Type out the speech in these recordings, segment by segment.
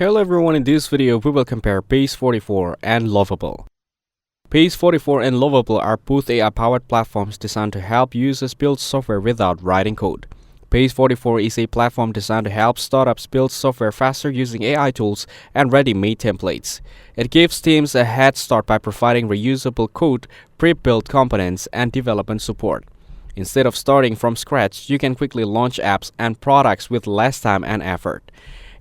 Hello everyone, in this video we will compare Base 44 and Lovable. Base 44 and Lovable are both AI-powered platforms designed to help users build software without writing code. Base 44 is a platform designed to help startups build software faster using AI tools and ready-made templates. It gives teams a head start by providing reusable code, pre-built components, and development support. Instead of starting from scratch, you can quickly launch apps and products with less time and effort.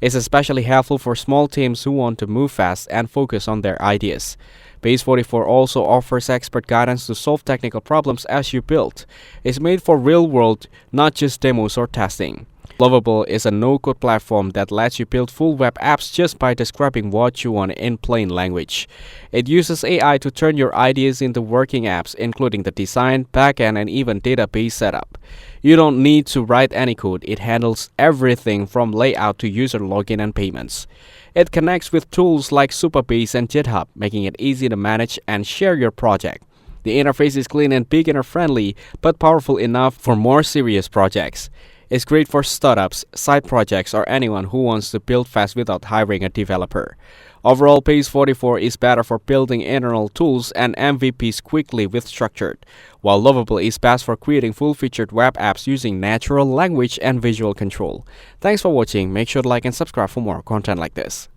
It's especially helpful for small teams who want to move fast and focus on their ideas. Base 44 also offers expert guidance to solve technical problems as you build. It's made for real world, not just demos or testing. Lovable is a no-code platform that lets you build full web apps just by describing what you want in plain language. It uses AI to turn your ideas into working apps, including the design, backend, and even database setup. You don't need to write any code. It handles everything from layout to user login and payments. It connects with tools like Supabase and GitHub, making it easy to manage and share your project. The interface is clean and beginner-friendly, but powerful enough for more serious projects. It's great for startups, side projects, or anyone who wants to build fast without hiring a developer. Overall, Base 44 is better for building internal tools and MVPs quickly with structured, while Lovable is best for creating full-featured web apps using natural language and visual control. Thanks for watching. Make sure to like and subscribe for more content like this.